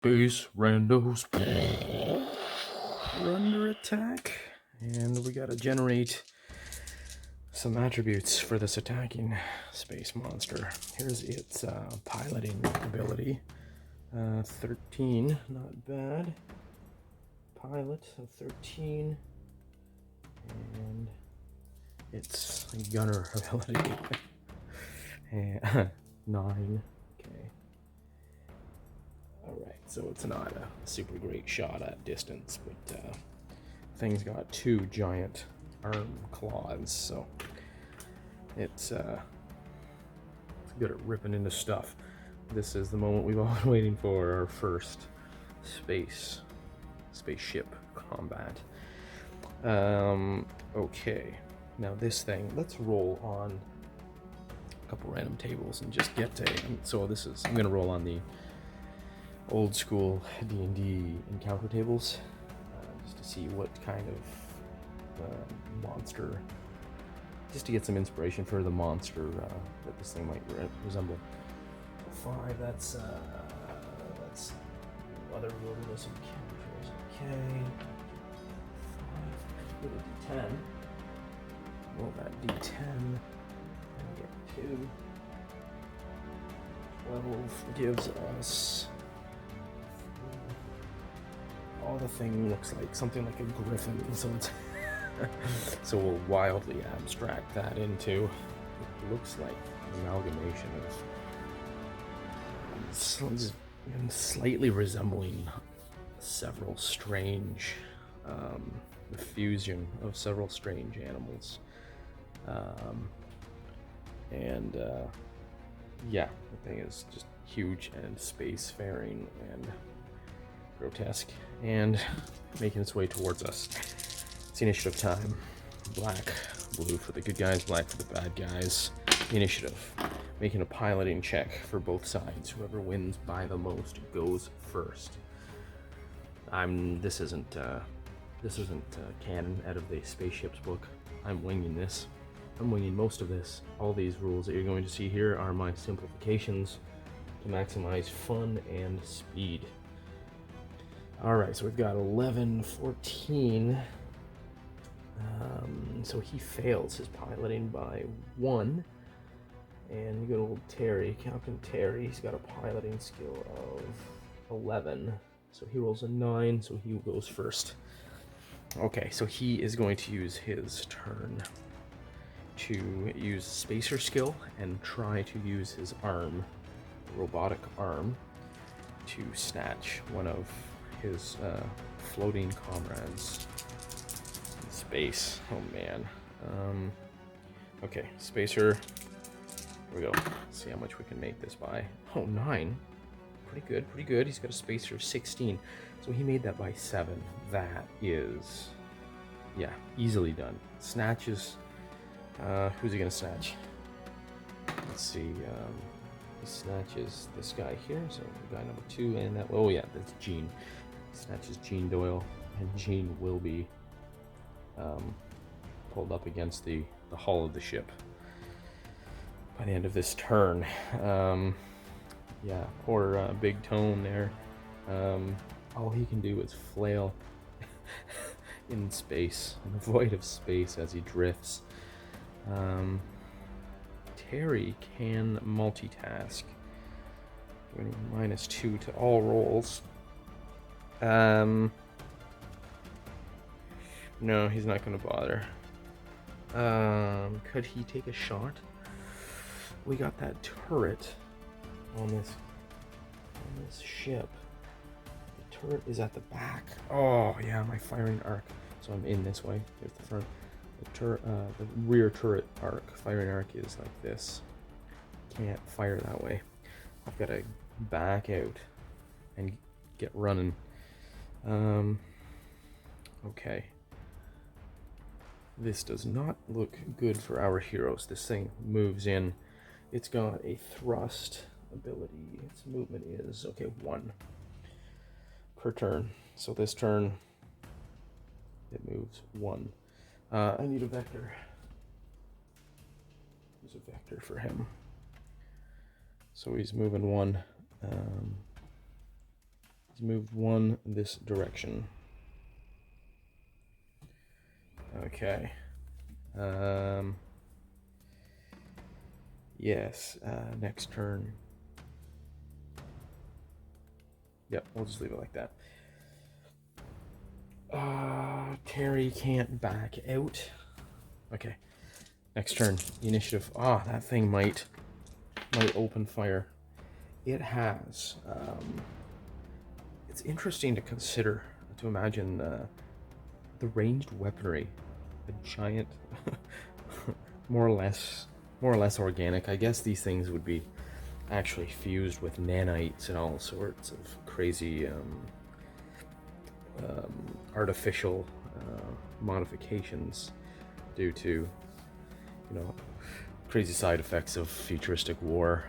Space randos are under attack, and we gotta generate some attributes for this attacking space monster. Here's its piloting ability. 13, not bad. Pilot of 13, and its gunner ability. 9. Okay. Alright, so it's not a super great shot at distance, but thing's got 2 giant arm claws, so it's good at ripping into stuff. This is the moment we've all been waiting for, our first spaceship combat. Okay, now this thing, let's roll on a couple random tables and just get a, so this is, I'm gonna roll on the old school D&D encounter tables, just to see what kind of monster, just to get some inspiration for the monster that this thing might resemble. 5, that's other wilderness encounters. Okay. 5, go to D10. Roll that D10 and get 2. 12 gives us. Oh, the thing looks like something like a griffin, so it's so we'll wildly abstract that into, it looks like an amalgamation of slightly resembling several strange, the fusion of several strange animals, and yeah, the thing is just huge and spacefaring and grotesque and making its way towards us. It's initiative time. Black, blue for the good guys, black for the bad guys. Initiative. Making a piloting check for both sides. Whoever wins by the most goes first. This isn't canon out of the spaceships book. I'm winging this. I'm winging most of this. All these rules that you're going to see here are my simplifications to maximize fun and speed. Alright, so we've got 11, 14. So he fails his piloting by 1. And good old Terry, Captain Terry, he's got a piloting skill of 11. So he rolls a 9, so he goes first. Okay, so he is going to use his turn to use spacer skill and try to use his arm, robotic arm, to snatch one of his floating comrades in space. Oh man. Okay, spacer. Here we go. Let's see how much we can make this by. Oh, 9. Pretty good, pretty good. He's got a spacer of 16. So he made that by 7. That is, yeah, easily done. Snatches. Who's he gonna snatch? Let's see. He snatches this guy here. So guy number 2 and that. Oh yeah, that's Gene. Snatches Gene Doyle, and Gene will be pulled up against the hull of the ship by the end of this turn. Yeah, poor Big Tone there. All he can do is flail in space, in the void of space as he drifts. Terry can multitask, giving -2 to all rolls. No, he's not going to bother. Could he take a shot? We got that turret on this ship. The turret is at the back. Oh yeah, my firing arc. So I'm in this way. There's the front. The rear turret arc, firing arc is like this. Can't fire that way. I've got to back out and get running. Okay. This does not look good for our heroes. This thing moves in. It's got a thrust ability. Its movement is, okay, 1 per turn. So this turn, it moves 1. I need a vector. There's a vector for him. So he's moving 1. He's moved one this direction. Okay. Yes, next turn. Yep, we'll just leave it like that. Terry can't back out. Okay. Next turn. Initiative. That thing might open fire. It has. It's interesting to consider, to imagine the ranged weaponry. A giant, more or less organic. I guess these things would be actually fused with nanites and all sorts of crazy artificial modifications due to, crazy side effects of futuristic war,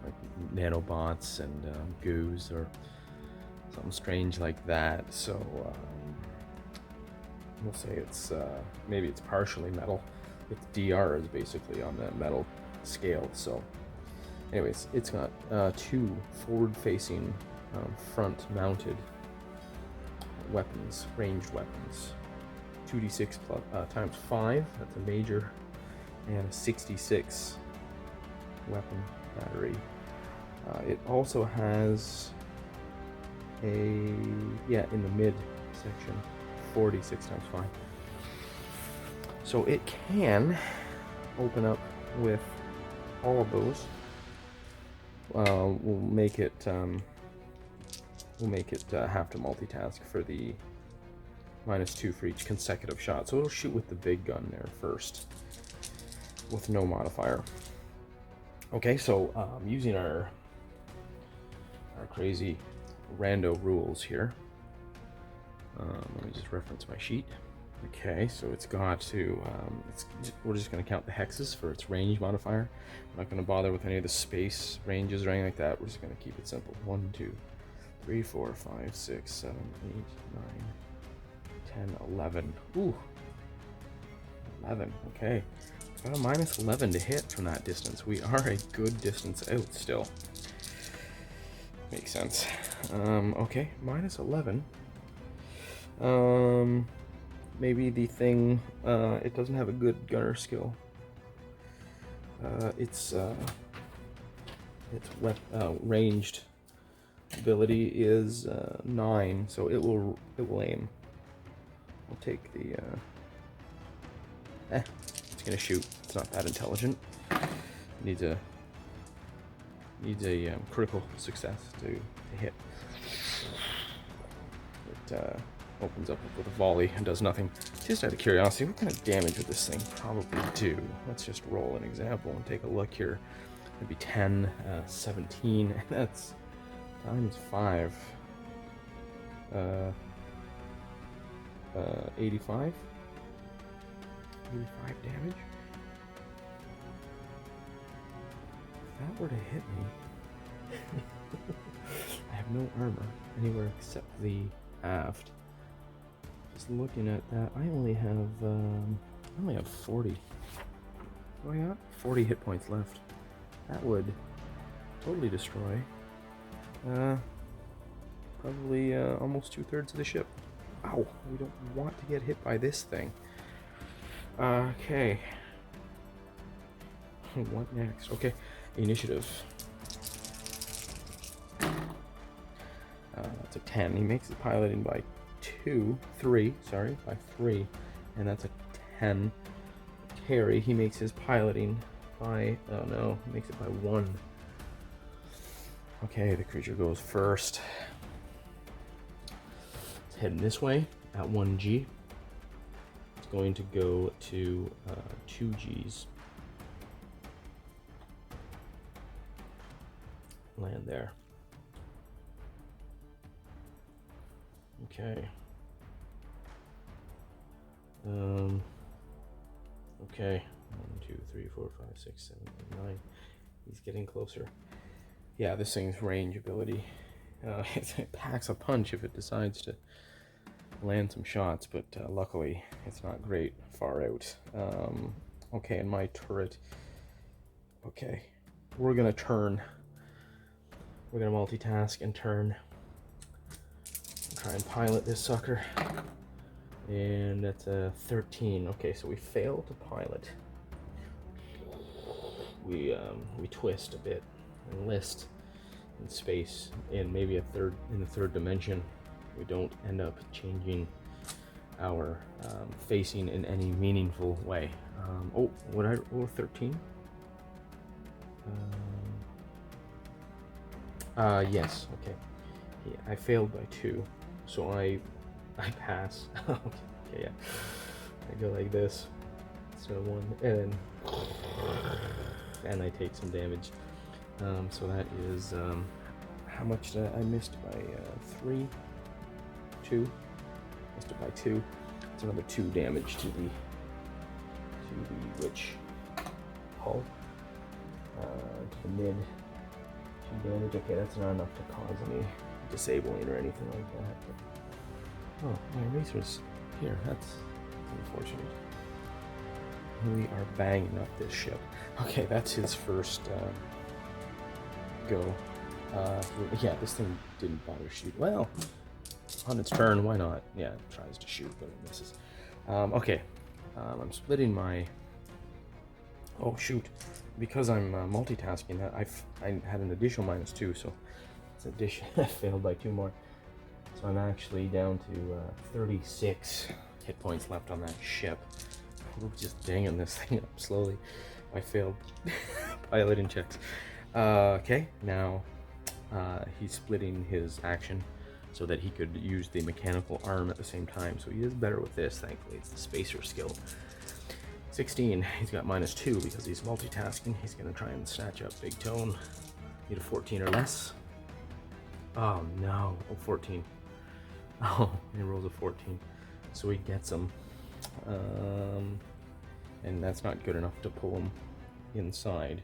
like nanobots and goos or something strange like that. So we'll say it's maybe it's partially metal. Its DR is basically on the metal scale. So anyways, it's got two forward-facing front-mounted weapons, ranged weapons. 2d6 times 5, that's a major, and a 66 weapon battery. It also has in the mid section, 46 times 5. So it can open up with all of those. We'll make it have to multitask for the -2 for each consecutive shot. So it'll shoot with the big gun there first, with no modifier. Okay, so using our crazy rando rules here. Let me just reference my sheet. Okay, so it's got to, we're just going to count the hexes for its range modifier. I'm not going to bother with any of the space ranges or anything like that. We're just going to keep it simple. 1, 2, 3, 4, 5, 6, 7, 8, 9, 10, 11. Ooh, 11, okay. Got a -11 to hit from that distance. We are a good distance out still. Makes sense. Okay, -11. Maybe the thing, it doesn't have a good gunner skill. Its ranged ability is 9, so it will aim. I'll take the it's gonna shoot. It's not that intelligent. Needs a critical success to hit. It opens up with a volley and does nothing. Just out of curiosity, what kind of damage would this thing probably do? Let's just roll an example and take a look here. It'd be 10, 17, and that's times 5. 85? 85 damage? If that were to hit me, I have no armor anywhere except the aft. Just looking at that, I only have 40. Oh yeah, 40 hit points left. That would totally destroy probably almost 2/3 of the ship. Ow, we don't want to get hit by this thing. Okay. What next? Okay, initiative. That's a 10. He makes the piloting by 3, and that's a 10. Terry, he makes his piloting by, oh no, he makes it by 1. Okay, the creature goes first. It's heading this way at 1G. It's going to go to 2Gs. Land there. Okay. Okay. 1, 2, 3, 4, 5, 6, 7, 8, 9. He's getting closer. Yeah, this thing's range ability. It packs a punch if it decides to land some shots, but luckily it's not great far out. Okay, and my turret. Okay, we're gonna turn. We're gonna multitask and turn. try and pilot this sucker. And that's a 13. Okay, so we fail to pilot. We twist a bit, enlist in space, and maybe in the third dimension. We don't end up changing our facing in any meaningful way. Oh, what I roll 13? Yes. Okay. Yeah, I failed by 2, so I pass. Okay, yeah. I go like this. So 1, and I take some damage. So that is how much did I missed by 3, 2. Missed it by 2. It's another 2 damage to the witch hull. To the mid. 2 damage. Okay, that's not enough to cause any disabling or anything like that. But, oh, my eraser's here. That's unfortunate. We are banging up this ship. Okay, that's his first go. Yeah, this thing didn't bother shoot. Well, on its turn, why not? Yeah, it tries to shoot, but it misses. Okay, I'm splitting my... Oh, shoot. Because I'm multitasking, I had an additional -2, so it's addition. I failed by 2 more. So I'm actually down to 36 hit points left on that ship. We're just banging this thing up slowly. I failed piloting checks. Okay, now he's splitting his action so that he could use the mechanical arm at the same time. So he is better with this, thankfully. It's the spacer skill. 16, he's got -2 because he's multitasking. He's gonna try and snatch up Big Tone. Need a 14 or less. Oh no, oh 14. Oh, he rolls a 14. So he gets him. And that's not good enough to pull him inside.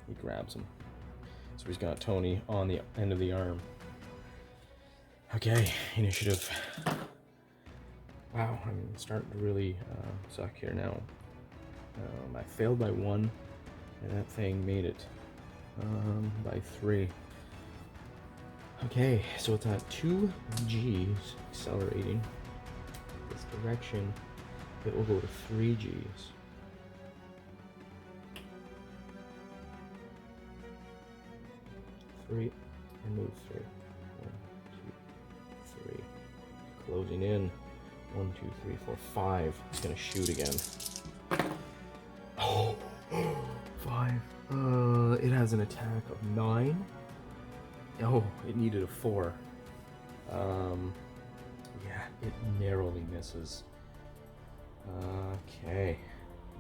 He grabs him. So he's got Tony on the end of the arm. Okay, initiative. Wow, I'm starting to really suck here now. I failed by 1, and that thing made it by 3. Okay, so it's at 2 G's accelerating this direction. It will go to 3 G's. Three, and move 3. 1, 2, 3. Closing in. 1, 2, 3, 4, 5. It's gonna shoot again. Oh, 5. It has an attack of 9. Oh, it needed a 4. Yeah, it narrowly misses. Okay,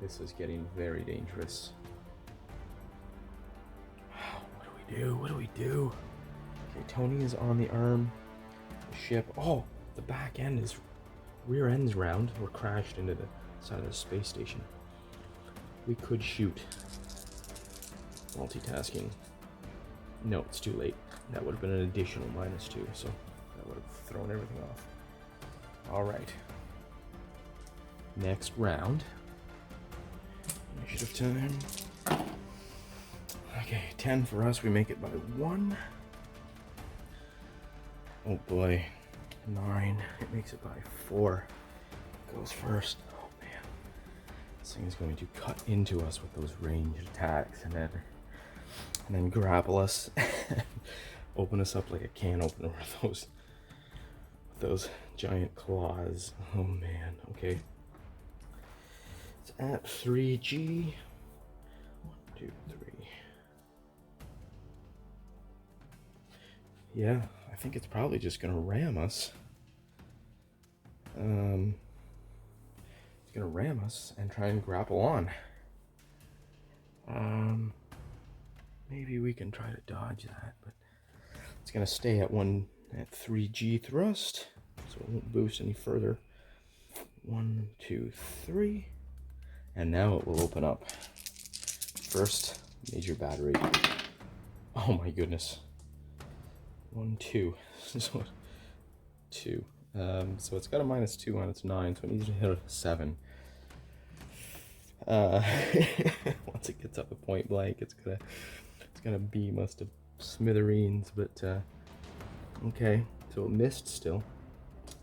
this is getting very dangerous. What do we do? What do we do? Okay, Tony is on the arm. The ship. Oh, the back end is... rear end's round. We're crashed into the side of the space station. We could shoot. Multitasking. No, it's too late. That would have been an additional -2, so that would have thrown everything off. Alright. Next round. Initiative time. Okay, 10 for us. We make it by 1. Oh boy. 9. It makes it by 4. Goes first. Oh man. This thing is going to cut into us with those ranged attacks and then grapple us. Open us up like a can opener with those giant claws. Oh man. Okay. It's at 3G. 1, 2, 3. Yeah, I think it's probably just gonna ram us. It's gonna ram us and try and grapple on. Maybe we can try to dodge that, but it's gonna stay at 3G thrust, so it won't boost any further. 1, 2, 3, and now it will open up. First major battery. Oh my goodness. 1, 2. So 2. So it's got a -2 on its 9, so it needs to hit a 7. Once it gets up at point blank, it's gonna beam us to smithereens. But okay, So it missed still.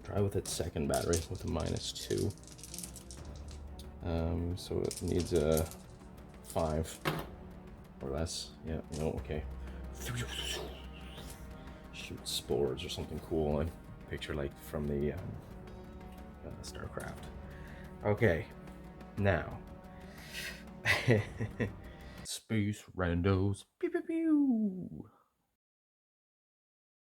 Try with its second battery with a -2. So it needs a 5 or less. Yeah, no, okay. Shoot spores or something cool. I picture like from the StarCraft. Okay, now. Space randos. Pew pew pew.